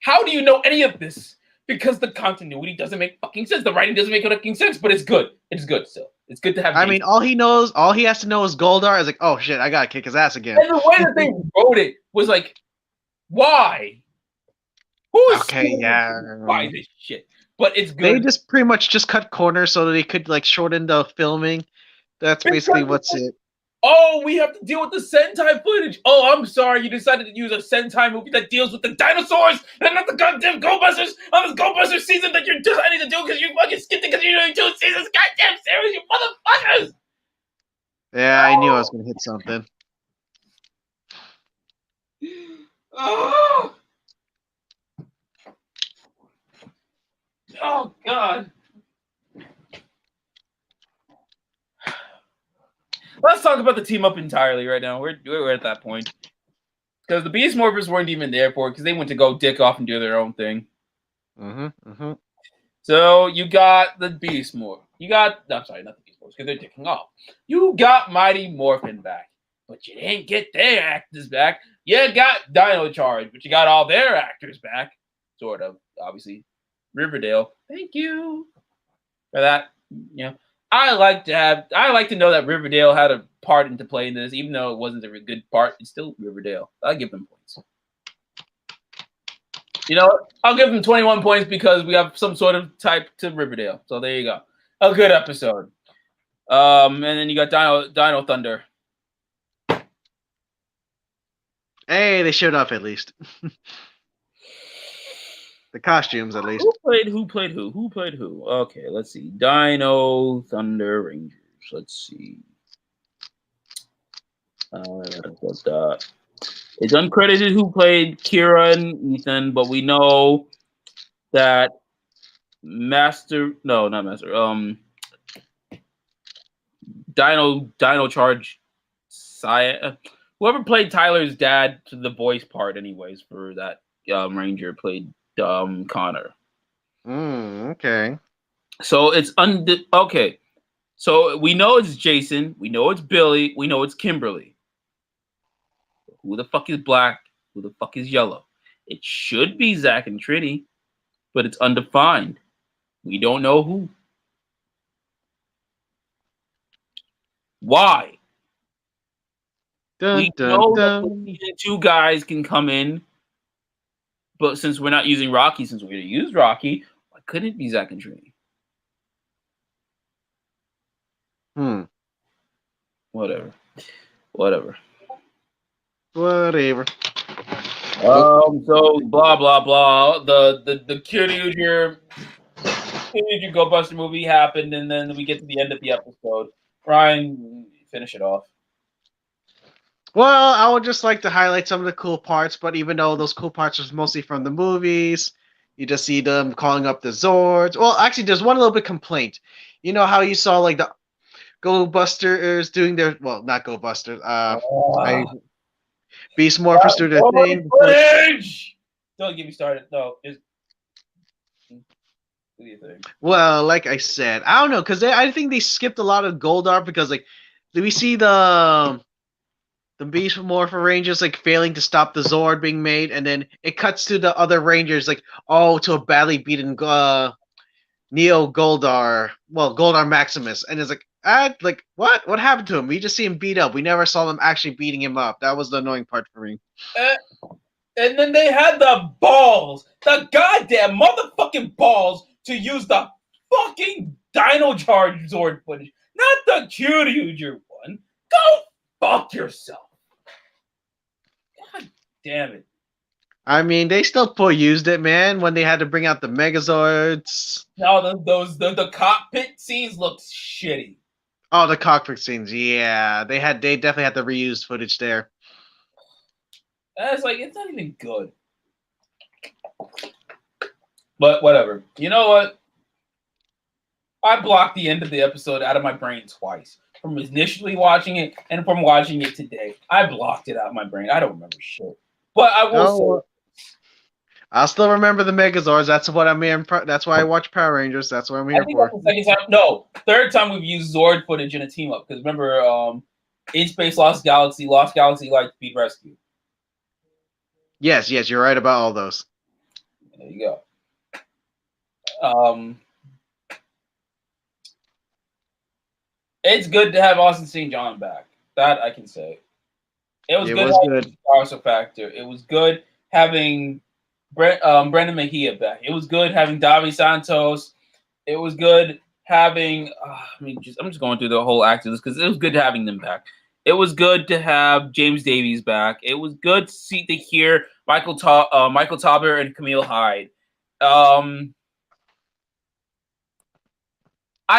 Speaker 1: how do you know any of this? Because the continuity doesn't make fucking sense. The writing doesn't make fucking sense, but it's good. It's good still. It's good to have.
Speaker 2: I mean, all he has to know is Goldar. Is like, oh shit, I gotta kick his ass again.
Speaker 1: And the way that they wrote it was like, why? Who's why this shit? But it's good.
Speaker 2: They just pretty much just cut corners so that they could shorten the filming. That's basically what's it.
Speaker 1: Oh, we have to deal with the Sentai footage. Oh, I'm sorry. You decided to use a Sentai movie that deals with the dinosaurs and not the goddamn Go-Busters on this Go-Buster season that you're deciding to do because you fucking skipped it because you're doing 2 seasons. Goddamn series, you motherfuckers!
Speaker 2: Yeah, I knew I was going to hit something.
Speaker 1: Oh, God. Let's talk about the team up entirely right now. We're at that point. Because the Beast Morphers weren't even there for it because they went to go dick off and do their own thing. So you got the Beast Morph. I'm sorry, not the Beast Morphers because they're dicking off. You got Mighty Morphin back. But you didn't get their actors back. You got Dino Charge, but you got all their actors back. Sort of, obviously. Riverdale. Thank you for that. I like to know that Riverdale had a part into play in this, even though it wasn't a good part. It's still Riverdale. I'll give them points. I'll give them 21 points because we have some sort of type to Riverdale. So there you go. A good episode. And then you got Dino Thunder.
Speaker 2: Hey, they showed up at least. The costumes, at least.
Speaker 1: Who played who? Okay, let's see. Dino Thunder Rangers. Let's see. It's uncredited who played Kira and Ethan, but we know that Dino Charge whoever played Tyler's dad to the voice part anyways for that Ranger played Connor.
Speaker 2: Okay.
Speaker 1: So it's okay. So we know it's Jason, we know it's Billy, we know it's Kimberly. Who the fuck is black? Who the fuck is yellow? It should be Zach and Trini, but it's undefined. We don't know who. Why? We know that the season 2 guys can come in, but since we're not using Rocky, since we're going to use Rocky, why couldn't it be Zach and Trini? Whatever. So blah blah blah. The Kyryuger Go Buster movie happened, and then we get to the end of the episode. Ryan, finish it off.
Speaker 2: Well, I would just like to highlight some of the cool parts, but even though those cool parts are mostly from the movies, you just see them calling up the Zords. Well, actually, there's one little bit complaint. You know how you saw the Go Busters doing their not Go Busters. Beast Morphers do their thing.
Speaker 1: Footage! Don't get me started. No, what do you think?
Speaker 2: Well, like I said, I don't know because I think they skipped a lot of Goldar because like, do we see the Beast Morpher Rangers like failing to stop the Zord being made, and then it cuts to the other Rangers like, oh, to a badly beaten Neo Goldar, well, Goldar Maximus, and it's like what happened to him? We just see him beat up. We never saw them actually beating him up. That was the annoying part for me.
Speaker 1: And then they had the balls, the goddamn motherfucking balls, to use the fucking Dino Charge Zord footage, not the Kyryuger one. Go fuck yourself. God damn it.
Speaker 2: I mean, they still used it, man, when they had to bring out the Megazords.
Speaker 1: No, the cockpit scenes looked shitty.
Speaker 2: Oh, the cockpit scenes, yeah, they definitely had the reused footage there.
Speaker 1: And it's like, it's not even good. But whatever. You know what? I blocked the end of the episode out of my brain twice. From initially watching it and from watching it today. I blocked it out of my brain. I don't remember shit. But I will say,
Speaker 2: I'll still remember the Megazords. That's what I'm in. That's why I watch Power Rangers. That's what I'm here for.
Speaker 1: That's the second time. No, third time we've used Zord footage in a team up. Because remember, In Space Lost Galaxy, Light Speed Rescue.
Speaker 2: Yes, you're right about all those.
Speaker 1: There you go. It's good to have Austin St. John back. That I can say. It was good. Also factor. It was good having Brendan Mejia back. It was good having Davi Santos. It was good having. I'm just going through the whole act of this because it was good having them back. It was good to have James Davies back. It was good to hear Michael Tauber and Camille Hyde. I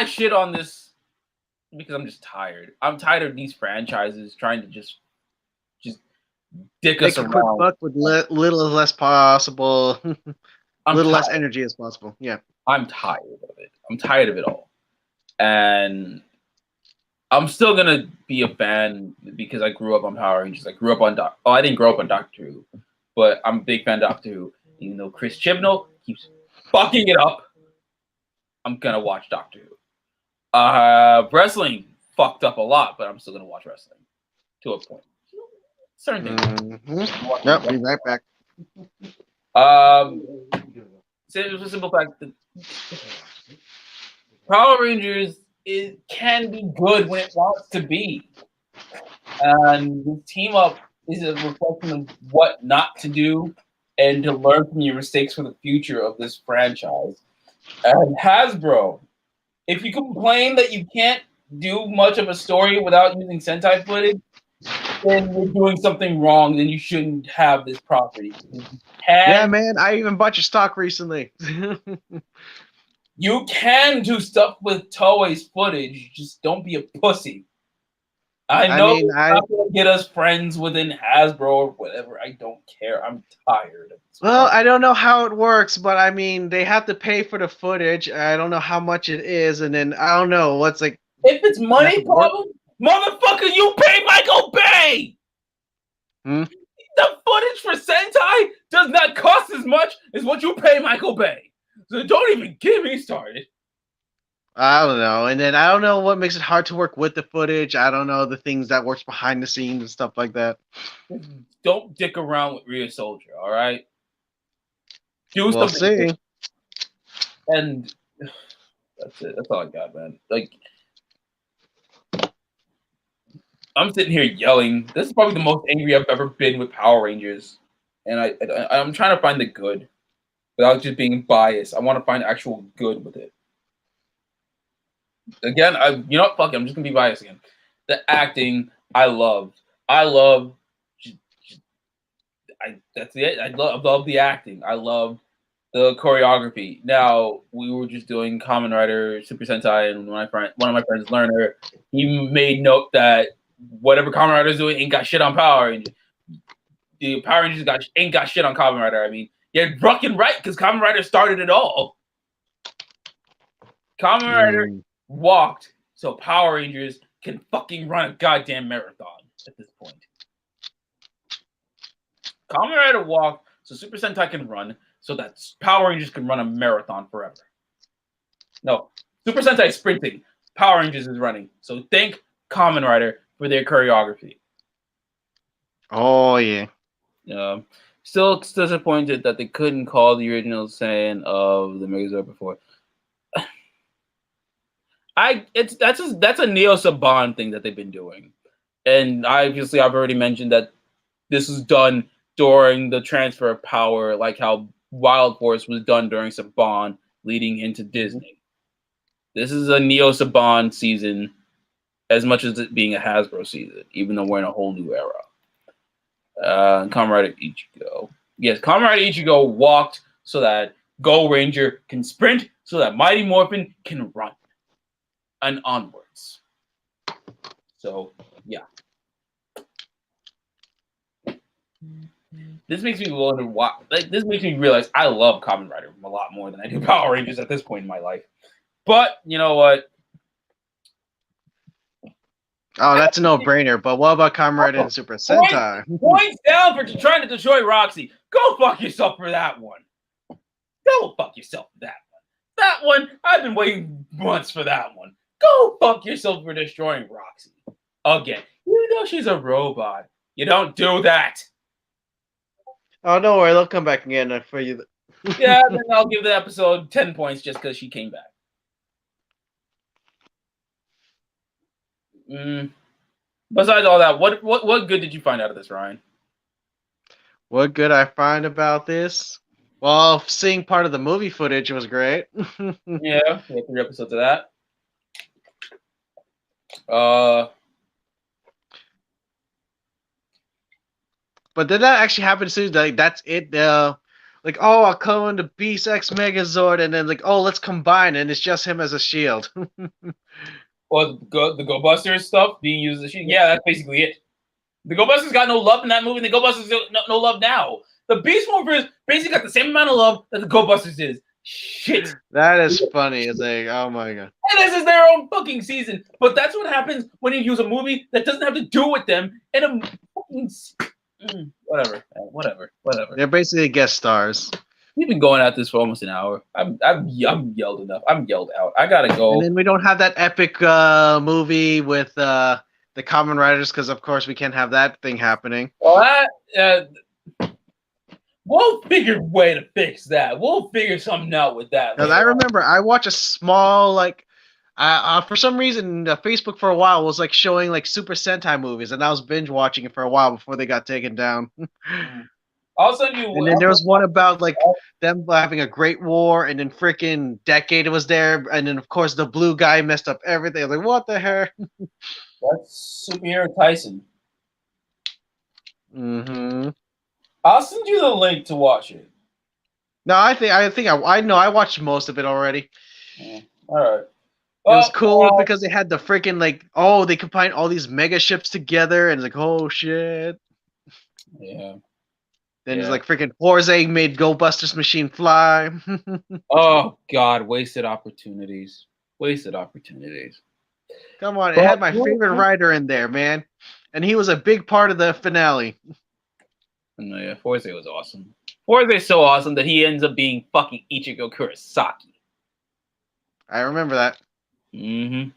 Speaker 1: shit on this because I'm just tired. I'm tired of these franchises trying to just dick us around. Quick buck
Speaker 2: with little less possible, little less energy as possible. Yeah,
Speaker 1: I'm tired of it. I'm tired of it all, and I'm still gonna be a fan because I grew up on Power Rangers. I grew up on I didn't grow up on Doctor Who, but I'm a big fan of Doctor Who. Even though Chris Chibnall keeps fucking it up, I'm gonna watch Doctor Who. Wrestling fucked up a lot, but I'm still gonna watch wrestling to a point. Certain things.
Speaker 2: Mm-hmm. Yep, be right back.
Speaker 1: So it was a simple fact that Power Rangers can be good when it wants to be. And the team up is a reflection of what not to do and to learn from your mistakes for the future of this franchise. And Hasbro, if you complain that you can't do much of a story without using Sentai footage, then you're doing something wrong. Then you shouldn't have this property.
Speaker 2: Yeah, man, I even bought your stock recently.
Speaker 1: You can do stuff with Toei's footage. Just don't be a pussy. I know it's not going to get us friends within Hasbro or whatever. I don't care. I'm tired of this.
Speaker 2: Well, I don't know how it works, but I mean, they have to pay for the footage. I don't know how much it is, and then I don't know what's like.
Speaker 1: If it's money problem, motherfucker, you pay Michael Bay. The footage for Sentai does not cost as much as what you pay Michael Bay. So don't even get me started.
Speaker 2: I don't know. And then I don't know what makes it hard to work with the footage. I don't know the things that works behind the scenes and stuff like that.
Speaker 1: Don't dick around with Rhea Soldier, all right?
Speaker 2: We'll see.
Speaker 1: And that's it. That's all I got, man. Like, I'm sitting here yelling. This is probably the most angry I've ever been with Power Rangers. And I'm trying to find the good without just being biased. I want to find actual good with it. Again, you know what? Fuck it. I'm just going to be biased again. The acting, I love. That's it. I love the acting. I love the choreography. Now, we were just doing Kamen Rider Super Sentai, and one of my friends, Learner, he made note that whatever Kamen Rider is doing ain't got shit on Power Rangers. The Power Rangers ain't got shit on Kamen Rider. I mean, you're fucking right, because Kamen Rider started it all. Kamen Rider walked so Power Rangers can fucking run a goddamn marathon at this point. Kamen Rider walked so Super Sentai can run, so that Power Rangers can run a marathon forever. No, Super Sentai is sprinting. Power Rangers is running. So thank Kamen Rider for their choreography.
Speaker 2: Oh yeah.
Speaker 1: Still disappointed that they couldn't call the original Saiyan of the Megazord before. That's a Neo Saban thing that they've been doing, and obviously I've already mentioned that this was done during the transfer of power, like how Wild Force was done during Saban, leading into Disney. This is a Neo Saban season, as much as it being a Hasbro season, even though we're in a whole new era. Kamen Rider Ichigo. Yes, Kamen Rider Ichigo walked so that Go Ranger can sprint, so that Mighty Morphin can run. And onwards. So, yeah. This makes me wonder why. Like, this makes me realize I love Kamen Rider a lot more than I do Power Rangers at this point in my life. But, you know what?
Speaker 2: Oh, that's a no-brainer. But what about Kamen Rider and Super Sentai?
Speaker 1: Points down for trying to destroy Roxy. Go fuck yourself for that one. Go fuck yourself for that one. That one, I've been waiting months for that one. Go fuck yourself for destroying Roxy. Again, you know she's a robot. You don't do that.
Speaker 2: Oh, don't worry. They'll come back again for you.
Speaker 1: Yeah, then I'll give the episode 10 points just because she came back. Besides all that, what good did you find out of this, Ryan?
Speaker 2: What good I find about this? Well, seeing part of the movie footage was great.
Speaker 1: Yeah, we had 3 episodes of that.
Speaker 2: But did that actually happen soon? Like that's it. Like I'll come into Beast X Megazord, and then like let's combine, and it's just him as a shield.
Speaker 1: Or the Go Busters stuff being used as a shield. Yeah, that's basically it. The Go Busters got no love in that movie, and the Go Busters no love now. The Beast Morphers basically got the same amount of love that the Go Busters is. Shit.
Speaker 2: That is funny. It's like, oh my god.
Speaker 1: And this is their own fucking season. But that's what happens when you use a movie that doesn't have to do with them in a fucking... Whatever.
Speaker 2: They're basically guest stars.
Speaker 1: We've been going at this for almost an hour. I'm yelled enough. I'm yelled out. I gotta go.
Speaker 2: And then we don't have that epic movie with the Kamen Riders because, of course, we can't have that thing happening.
Speaker 1: Well, we'll figure a way to fix that. We'll figure something out with that.
Speaker 2: Because I remember I watched a small for some reason Facebook for a while was like showing like Super Sentai movies, and I was binge watching it for a while before they got taken down.
Speaker 1: I'll send you.
Speaker 2: And then there was one about like them having a great war, and then freaking Decade was there, and then of course the blue guy messed up everything. I was like, what the heck?
Speaker 1: That's Superhero Tyson.
Speaker 2: Mm-hmm.
Speaker 1: I'll send you the link to watch it.
Speaker 2: No, I think I know I watched most of it already.
Speaker 1: Yeah. All right.
Speaker 2: It was cool because they had the freaking they combined all these mega ships together, and it's like, oh shit.
Speaker 1: Yeah.
Speaker 2: Then it's like freaking Forza made Go Busters machine fly.
Speaker 1: Oh god, wasted opportunities.
Speaker 2: Come on, it had my favorite rider in there, man, and he was a big part of the finale.
Speaker 1: Yeah, Forza was awesome. Forza is so awesome that he ends up being fucking Ichigo Kurosaki.
Speaker 2: I remember that.
Speaker 1: Mm-hmm.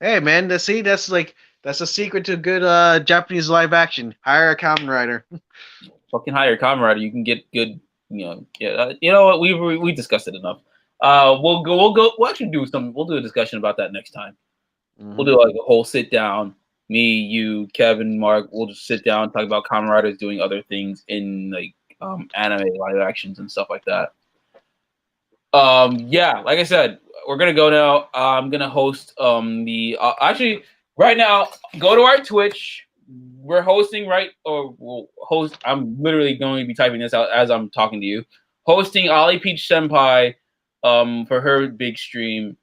Speaker 2: Hey man, that's a secret to good Japanese live action. Hire a Kamen Rider.
Speaker 1: Fucking hire a Kamen Rider. You can get good. You know what? We discussed it enough. We'll actually do a discussion about that next time. Mm-hmm. We'll do like a whole sit down. Me, you, Kevin, Mark. We'll just sit down and talk about Kamen Riders doing other things in like anime live actions and stuff like that. Yeah, like I said, we're gonna go now. I'm gonna host actually right now. Go to our Twitch. We're hosting we'll host. I'm literally going to be typing this out as I'm talking to you. Hosting Ollie Peach Senpai, for her big stream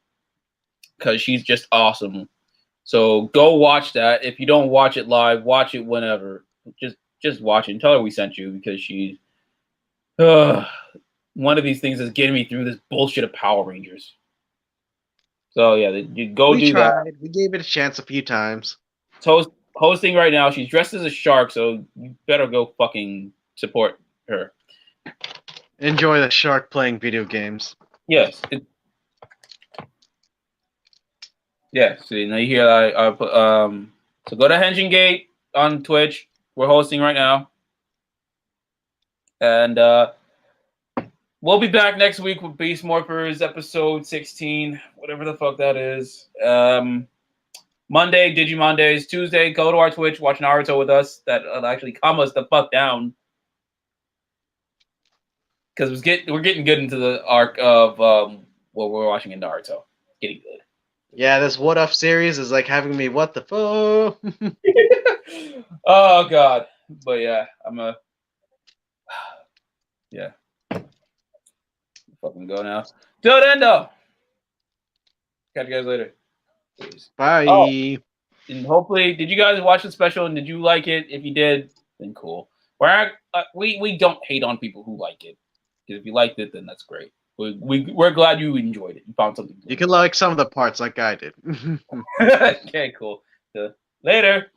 Speaker 1: because she's just awesome. So go watch that. If you don't watch it live, watch it whenever. Just watch it and tell her we sent you because she's. One of these things is getting me through this bullshit of Power Rangers. So yeah, you go do that.
Speaker 2: We gave it a chance a few times.
Speaker 1: Host hosting right now. She's dressed as a shark, so you better go fucking support her.
Speaker 2: Enjoy the shark playing video games.
Speaker 1: Yes. Yes. See, now you hear I put so go to Henshin Gate on Twitch. We're hosting right now. And we'll be back next week with Beast Morphers episode 16, whatever the fuck that is. Monday, Digimondays. Tuesday, go to our Twitch, watch Naruto with us. That'll actually calm us the fuck down. Because we're getting good into the arc of what we're watching in Naruto. Getting good.
Speaker 2: Yeah, this What If series is like having me, what the fuck?
Speaker 1: Oh, God. But yeah, yeah. Fucking go now. Till then, though. Catch you guys later. Peace.
Speaker 2: Bye.
Speaker 1: Oh, and hopefully, did you guys watch the special and did you like it? If you did, then cool. We don't hate on people who like it. Because if you liked it, then that's great. We're glad you enjoyed it. You found something good.
Speaker 2: You can like some of the parts like I did.
Speaker 1: Okay, cool. Later.